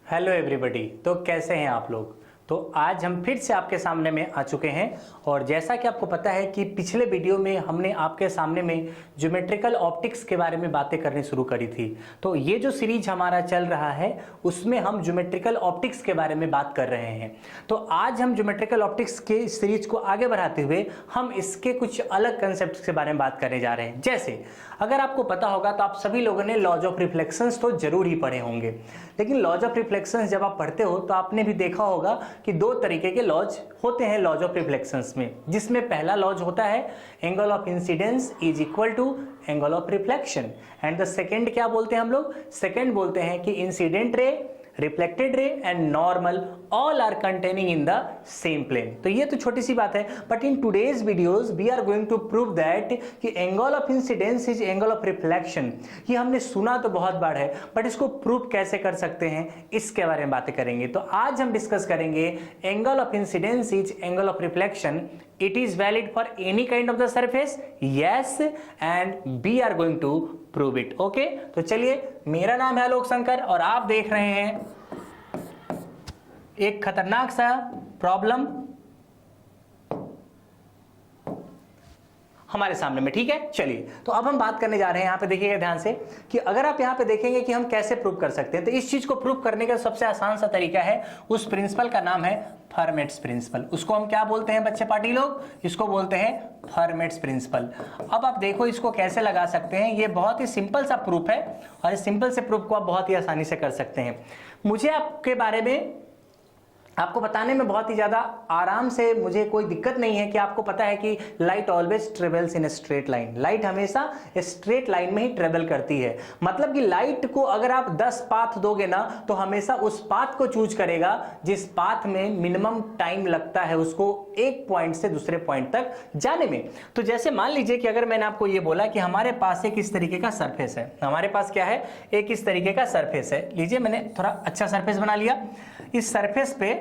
Hello everybody. तो कैसे हैं आप लोग। तो आज हम फिर से आपके सामने में आ चुके हैं और जैसा कि आपको पता है कि पिछले वीडियो में हमने आपके सामने में ज्योमेट्रिकल ऑप्टिक्स के बारे में बातें करनी शुरू करी थी। तो ये जो सीरीज हमारा चल रहा है उसमें हम ज्योमेट्रिकल ऑप्टिक्स के बारे में बात कर रहे हैं। तो आज हम ज्योमेट्रिकल ऑप्टिक्स के सीरीज को आगे बढ़ाते हुए हम इसके कुछ अलग कंसेप्ट के बारे में बात करने जा रहे हैं। जैसे अगर आपको पता होगा तो आप सभी लोगों ने लॉज ऑफ रिफ्लेक्शंस तो जरूर ही पढ़े होंगे, लेकिन लॉज ऑफ रिफ्लेक्शंस जब आप पढ़ते हो तो आपने भी देखा होगा कि दो तरीके के लॉज होते हैं लॉज ऑफ रिफ्लेक्शंस में, जिसमें पहला लॉज होता है angle of incidence is equal to angle of reflection and the second क्या बोलते हैं हम लोग, सेकंड बोलते हैं कि incident ray, reflected ray and normal all are containing in the same plane. तो ये तो छोटी सी बात है, but in today's videos we are going to prove that कि angle of incidence is angle of reflection. ये हमने सुना तो बहुत बार है, बट इसको प्रूव कैसे कर सकते हैं इसके बारे में बातें करेंगे। तो आज हम डिस्कस करेंगे angle of incidence is angle of reflection, it is valid for any kind of the surface, yes, and we are going to prove it, okay? तो चलिए, मेरा नाम है आलोक शंकर और आप देख रहे हैं एक खतरनाक सा प्रॉब्लम हमारे सामने में, ठीक है। चलिए, तो अब हम बात करने जा रहे हैं, यहां पे देखिएगा ध्यान से कि अगर आप यहां पे देखेंगे कि हम कैसे प्रूव कर सकते हैं, तो इस चीज को प्रूव करने का सबसे आसान सा तरीका है, उस प्रिंसिपल का नाम है फर्मेट्स प्रिंसिपल। उसको हम क्या बोलते हैं बच्चे पार्टी लोग, इसको बोलते हैं फर्मेट्स प्रिंसिपल। अब आप देखो इसको कैसे लगा सकते हैं, ये बहुत ही सिंपल सा प्रूफ है और इस सिंपल से प्रूफ को आप बहुत ही आसानी से कर सकते हैं। मुझे आपके बारे में आपको बताने में बहुत ही ज्यादा आराम से, मुझे कोई दिक्कत नहीं है कि आपको पता है कि light always travels in straight line. Light हमेशा स्ट्रेट लाइन में ही ट्रेवल करती है, मतलब कि लाइट को अगर आप 10 पाथ दोगे ना तो हमेशा उस पाथ को चूज करेगा जिस पाथ में मिनिमम टाइम लगता है उसको एक पॉइंट से दूसरे पॉइंट तक जाने में। तो जैसे मान लीजिए कि अगर मैंने आपको ये बोला कि हमारे पास एक इस तरीके का सरफेस है, हमारे पास क्या है, एक इस तरीके का सरफेस है। लीजिए मैंने थोड़ा अच्छा सरफेस बना लिया, इस सरफेस पे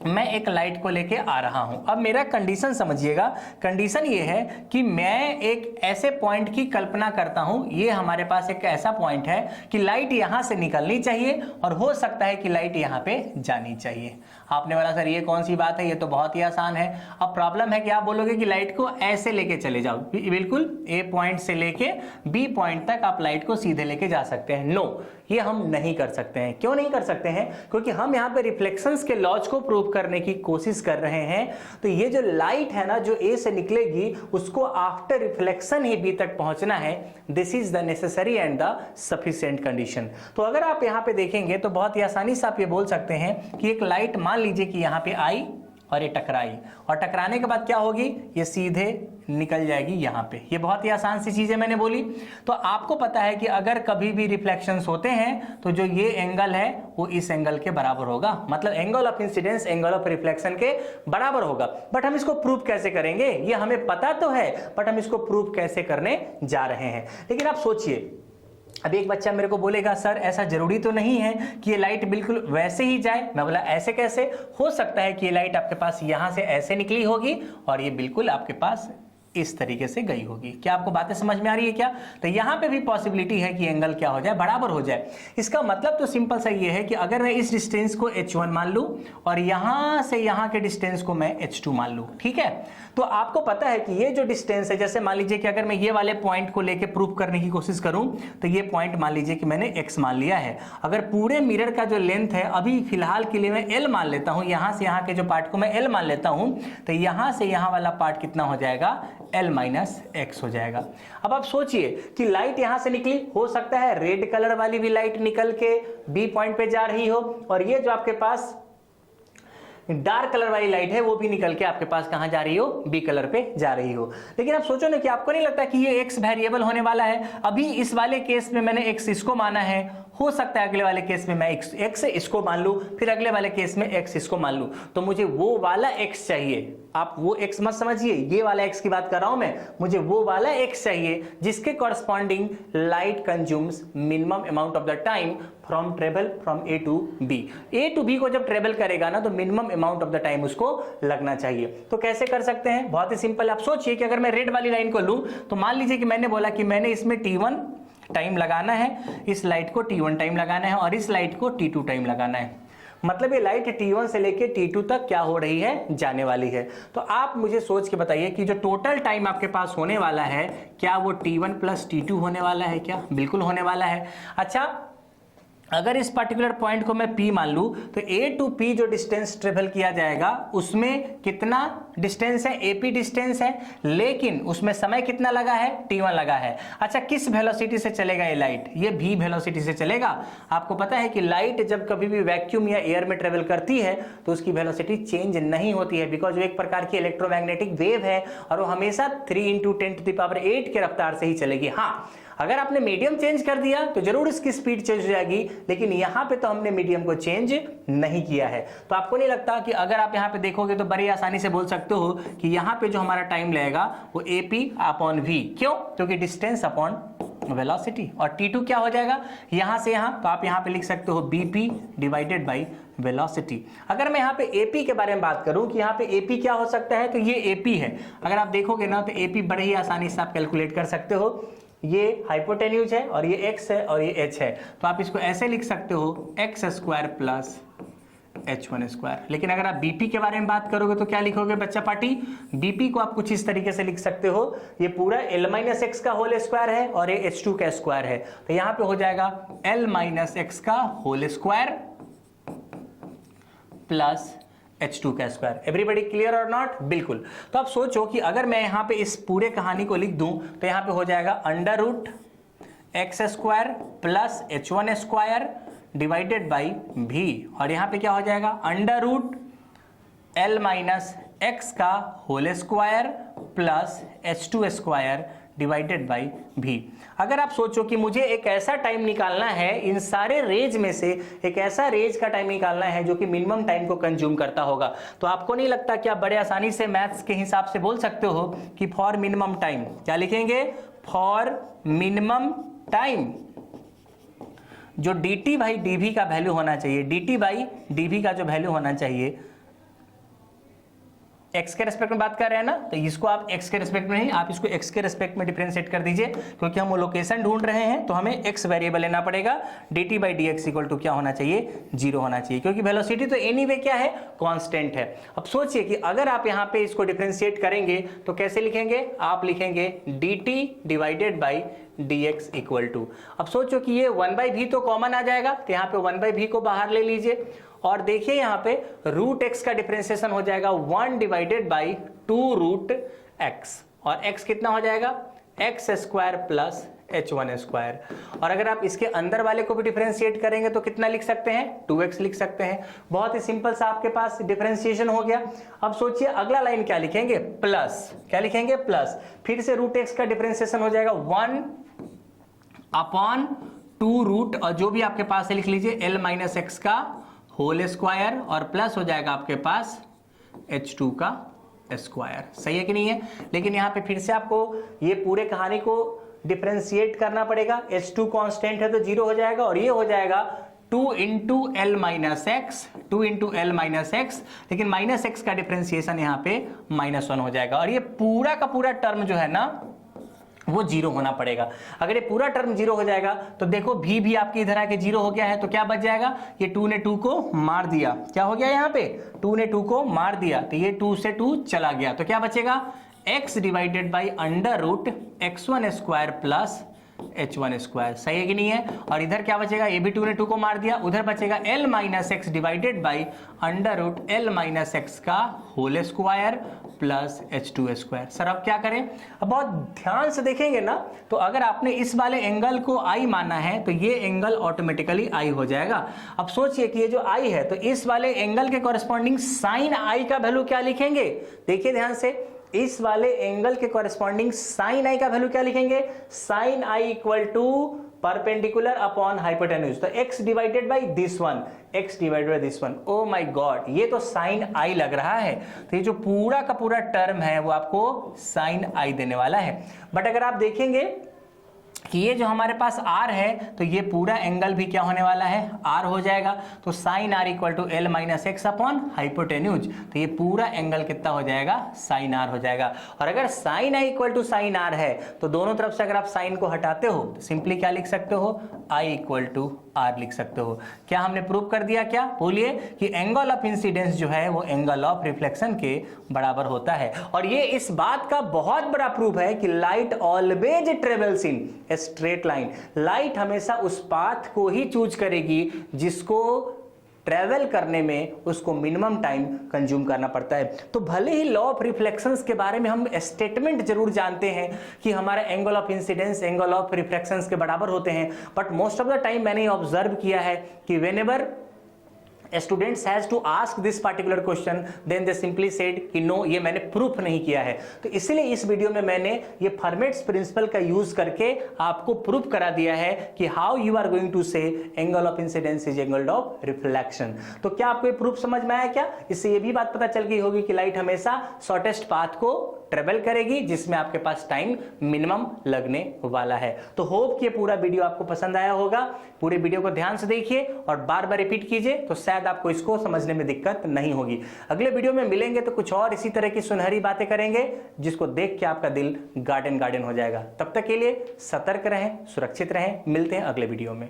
मैं एक लाइट को लेके आ रहा हूं। अब मेरा कंडीशन समझिएगा, कंडीशन ये है कि मैं एक ऐसे पॉइंट की कल्पना करता हूं, ये हमारे पास एक ऐसा पॉइंट है कि लाइट यहां से निकलनी चाहिए और हो सकता है कि लाइट यहां पे जानी चाहिए। आपने बोला सर ये कौन सी बात है, ये तो बहुत ही आसान है। अब प्रॉब्लम है कि आप बोलोगे कि लाइट को ऐसे लेके चले जाओ, बिल्कुल ए पॉइंट से लेके बी पॉइंट तक आप लाइट को सीधे लेके जा सकते हैं। नो, ये हम नहीं कर सकते हैं। क्यों नहीं कर सकते हैं? क्योंकि हम यहाँ पे रिफ्लेक्शंस के लॉज को प्रूव करने की कोशिश कर रहे हैं। तो ये जो लाइट है ना, जो ए से निकलेगी उसको आफ्टर रिफ्लेक्शन ही बी तक पहुंचना है। This is the necessary and the sufficient condition. तो अगर आप यहाँ पे देखेंगे तो बहुत ही आसानी से आप ये बोल सकते हैं कि एक लाइट मान लीजिए कि यहाँ पे आई और ये टकराई, और टकराने के बाद क्या होगी, ये सीधे निकल जाएगी यहाँ पे। ये बहुत ही आसान सी चीजें मैंने बोली। तो आपको पता है कि अगर कभी भी रिफ्लेक्शंस होते हैं तो जो ये एंगल है वो इस एंगल के बराबर होगा, मतलब angle of incidence angle of reflection के बराबर होगा। बट हम इसको प्रूव कैसे करेंगे, ये हमें पता तो है, बट हम इसको प्रूव कैसे करने जा रहे हैं। लेकिन आप सोचिए, अभी एक बच्चा मेरे को बोलेगा सर ऐसा जरूरी तो नहीं है कि ये लाइट बिल्कुल वैसे ही जाए। मैं बोला ऐसे कैसे हो सकता है कि ये लाइट आपके पास यहां से ऐसे निकली होगी और ये बिल्कुल आपके पास इस तरीके से गई होगी। क्या आपको बातें समझ में आ रही है क्या? तो यहां पे भी पॉसिबिलिटी है कि एंगल क्या हो जाए, बराबर हो जाए। इसका मतलब तो सिंपल सा ये है कि अगर मैं इस डिस्टेंस को h1 मान लूं और यहां से यहां के डिस्टेंस को मैं h2 मान लूं, ठीक है, तो आपको पता है कि ये जो डिस्टेंस है, जैसे मान लीजिए कि अगर मैं ये वाले पॉइंट को लेके प्रूव करने की कोशिश करूं तो ये पॉइंट मान लीजिए कि मैंने x मान लिया है। अगर पूरे मिरर का जो लेंथ है, अभी फिलहाल के लिए मैं l मान लेता हूं, यहां से यहां के जो पार्ट को मैं l मान लेता हूं, तो यहां से यहां वाला पार्ट कितना हो जाएगा, l माइनस x हो जाएगा। अब आप सोचिए कि लाइट यहां से निकली, हो सकता है रेड कलर वाली भी लाइट निकल के बी पॉइंट पे जा रही हो, और ये जो आपके पास डार्क कलर वाली लाइट है वो भी निकल के आपके पास कहां जा रही हो, बी कलर पे जा रही हो। लेकिन आप सोचो ना कि आपको नहीं लगता कि ये x वेरिएबल होने वाला है। अभी इस वाले केस में मैंने x इसको माना है, हो सकता है अगले वाले केस में मैं x इसको मान लूं, फिर अगले वाले केस में x इसको मान लूं, तो मुझे वो वाला x चाहिए। आप वो x मत समझिए, ये वाला x की बात कर रहा हूं मैं, मुझे वो वाला x चाहिए जिसके corresponding light consumes minimum amount of the time from travel from A to B. A to B को जब ट्रेवल करेगा ना तो minimum amount of the time उसको लगना चाहिए। तो कैसे कर सकते हैं, बहुत ही सिंपल। आप सोचिए कि अगर मैं रेड वाली लाइन को लूं तो मान लीजिए कि मैंने बोला कि मैंने इसमें T1 टाइम लगाना है, इस लाइट को T1 टाइम लगाना है और इस लाइट को T2 टाइम लगाना है। मतलब ये लाइट T1 से लेके T2 तक क्या हो रही है, जाने वाली है। तो आप मुझे सोच के बताइए कि जो टोटल टाइम आपके पास होने वाला है, क्या वो T1 प्लस T2 होने वाला है क्या? बिल्कुल होने वाला है। अच्छा, अगर इस पर्टिकुलर पॉइंट को मैं P मान लूं तो A टू P जो डिस्टेंस ट्रेवल किया जाएगा उसमें कितना डिस्टेंस है, AP डिस्टेंस है, लेकिन उसमें समय कितना लगा है, T1 लगा है। अच्छा, किस वेलोसिटी से चलेगा ये लाइट? ये v वेलोसिटी से चलेगा। आपको पता है कि लाइट जब कभी भी वैक्यूम या एयर में ट्रेवल करती है तो उसकी वेलोसिटी चेंज नहीं होती है, बिकॉज वो एक प्रकार की इलेक्ट्रोमैग्नेटिक वेव है और वो हमेशा 3 × 10⁸ के रफ्तार से ही चलेगी। हाँ, अगर आपने मीडियम चेंज कर दिया तो जरूर इसकी स्पीड चेंज हो जाएगी, लेकिन यहां पे तो हमने मीडियम को चेंज नहीं किया है। तो आपको नहीं लगता कि अगर आप यहां पे देखोगे तो बड़ी आसानी से बोल सकते हो कि यहां पे जो हमारा टाइम लगेगा वो AP/v, क्यों? क्योंकि डिस्टेंस अपॉन वेलोसिटी। और T2 क्या हो जाएगा, यहां से यहां, तो आप यहां पे लिख सकते हो BP/, वेलोसिटी। अगर मैं यहाँ पे AP के बारे में बात करूं कि यहाँ पे AP क्या हो सकता है, तो ये AP है। अगर आप देखोगे ना तो AP बड़े ही आसानी से आप कैलकुलेट कर सकते हो। ये हाइपोटेन्यूज है और ये x है और ये h है, तो आप इसको ऐसे लिख सकते हो x² प्लस h1²। लेकिन अगर आप BP के बारे में बात करोगे तो क्या लिखोगे बच्चा पार्टी? BP को आप कुछ इस तरीके से लिख सकते हो, ये पूरा L-x का होल स्क्वायर है और ये h2 का स्क्वायर है, तो यहां पे हो जाएगा L-x का होल स्क्वायर प्लस h2 का स्क्वायर। एवरीबडी क्लियर और नॉट? बिल्कुल। तो आप सोचो कि अगर मैं यहां पे इस पूरे कहानी को लिख दूं तो यहां पे हो जाएगा √x² plus h1² divided by v, और यहां पे क्या हो जाएगा √L-x का whole square plus h2² divided by v। अगर आप सोचो कि मुझे एक ऐसा टाइम निकालना है, इन सारे रेज में से एक ऐसा रेज का टाइम निकालना है जो कि मिनिमम टाइम को कंज्यूम करता होगा, तो आपको नहीं लगता कि आप बड़े आसानी से मैथ्स के हिसाब से बोल सकते हो कि फॉर मिनिमम टाइम क्या लिखेंगे? फॉर मिनिमम टाइम जो dt/dv का वैल्यू होना चाहिए, dt/dv का जो वैल्यू होना चाहिए, x के रेस्पेक्ट में बात कर रहे हैं ना, तो इसको आप x के रेस्पेक्ट में नहीं, आप इसको x के रेस्पेक्ट में डिफरेंशिएट कर दीजिए, क्योंकि हम वो लोकेशन ढूंढ रहे हैं तो हमें x वेरिएबल लेना पड़ेगा। dt/dx इक्वल टू क्या होना चाहिए? 0 होना चाहिए, क्योंकि वेलोसिटी तो एनीवे क्या है, कांस्टेंट है। अब सोचिए कि अगर आप यहाँ पे इसको डिफरेंशिएट करेंगे तो कैसे लिखेंगे? आप लिखेंगे dt/dx इक्वल टू, अब सोचो कि ये 1/v तो कॉमन आ जाएगा, तो यहाँ पे 1/v को बाहर ले लीजिए और देखिए यहाँ पे √x का डिफरेंशिएशन हो जाएगा 1/2√x, और x कितना हो जाएगा? x² plus h1²। और अगर आप इसके अंदर वाले को भी डिफरेंशिएट करेंगे तो कितना लिख सकते हैं? 2x लिख सकते हैं। बहुत ही सिंपल सा आपके पास डिफरेंशिएशन हो गया। अब सोचिए अगला लाइन क्या लिखेंगे? प्लस। क्या लिखेंगे? प्लस। फिर से √x का डिफरेंशिएशन हो जाएगा 1/2√, और जो भी आपके पास है लिख लीजिए L-x का होल स्क्वायर, और प्लस हो जाएगा आपके पास h2 का स्क्वायर। सही है कि नहीं है? लेकिन यहां पे फिर से आपको ये पूरे कहानी को डिफरेंशिएट करना पड़ेगा। h2 कांस्टेंट है तो 0 हो जाएगा, और ये हो जाएगा 2 × L-x, लेकिन -x का डिफरेंशिएशन यहाँ पे -1 हो जाएगा, और ये पूरा का पूरा टर्म जो है ना वो 0 होना पड़ेगा। अगर ये पूरा टर्म 0 हो जाएगा तो देखो v भी आपके इधर आके 0 हो गया है, तो क्या बच जाएगा? ये 2 ने 2 को मार दिया। क्या हो गया यहाँ पे? 2 ने 2 को मार दिया, तो ये 2 से 2 चला गया, तो क्या बचेगा? x divided by √x1² plus h1²। सही है कि नहीं है? और इधर क्या बचेगा? ये भी 2 ने 2 को मार दिया, उधर बचेगा L-x डिवाइडेड बाई √L-x का whole square plus h2²। Sir अब क्या करें? अब बहुत ध्यान से देखेंगे ना, तो अगर आपने इस वाले एंगल को I माना है तो ये एंगल ऑटोमेटिकली I हो जाएगा। अब सोचिए कि ये जो I है तो इस वाले एंगल के कॉरेस्पॉन्डिंग साइन I का वैल्यू क्या लिखेंगे? देखिए ध्यान से, इस वाले एंगल के कॉरेस्पॉन्डिंग साइन I का वैल्यू क्या लिखेंगे? Sine I equal to perpendicular upon hypotenuse, तो x divided by this one, x divided by this one. Oh my god, ये तो साइन I लग रहा है, तो ये जो पूरा का पूरा टर्म है वो आपको साइन I देने वाला है। बट अगर आप देखेंगे कि ये जो हमारे पास r है तो ये पूरा एंगल भी क्या होने वाला है, r हो जाएगा। तो sine r equal to L minus X upon hypotenuse, तो ये पूरा एंगल कितना हो जाएगा, साइन r हो जाएगा। और अगर sine i equal to sine r है तो दोनों तरफ से अगर आप साइन को हटाते हो तो सिंपली क्या लिख सकते हो, i इक्वल टू r लिख सकते हो। क्या हमने प्रूव कर दिया, क्या बोलिए, कि एंगल ऑफ इंसिडेंस जो है वो एंगल ऑफ रिफ्लेक्शन के बराबर होता है। और ये इस बात का बहुत बड़ा प्रूफ है कि light always travels in straight line. Light हमेशा उस पाथ को ही चूज करेगी जिसको ट्रेवल करने में उसको मिनिमम टाइम कंज्यूम करना पड़ता है। तो भले ही लॉ ऑफ रिफ्लेक्शंस के बारे में हम स्टेटमेंट जरूर जानते हैं कि हमारा angle of incidence angle of reflections के बराबर होते हैं, but most of the time मैंने ऑब्जर्व किया है कि whenever students has to ask this particular question then they simply said कि no, ये मैंने प्रूफ नहीं किया है। तो इसलिए इस वीडियो में मैंने ये फर्मेट्स प्रिंसिपल का यूज करके आपको प्रूफ करा दिया है कि how you are going to say angle of incidence is angle of reflection. तो क्या आपको ये प्रूफ समझ में आया क्या? इससे ये भी बात पता चल गई होगी कि लाइट हमेशा शॉर्टेस्ट पाथ को ट्रेवल करेगी जिसमें आपके पास टाइम मिनिमम लगने वाला है। तो होप कि ये पूरा वीडियो आपको पसंद आया होगा। पूरे वीडियो को ध्यान से देखिए और बार बार रिपीट कीजिए तो शायद आपको इसको समझने में दिक्कत नहीं होगी। अगले वीडियो में मिलेंगे तो कुछ और इसी तरह की सुनहरी बातें करेंगे जिसको देख के आपका दिल गार्डन गार्डन हो जाएगा। तब तक के लिए सतर्क रहें, सुरक्षित रहें। मिलते हैं अगले वीडियो में।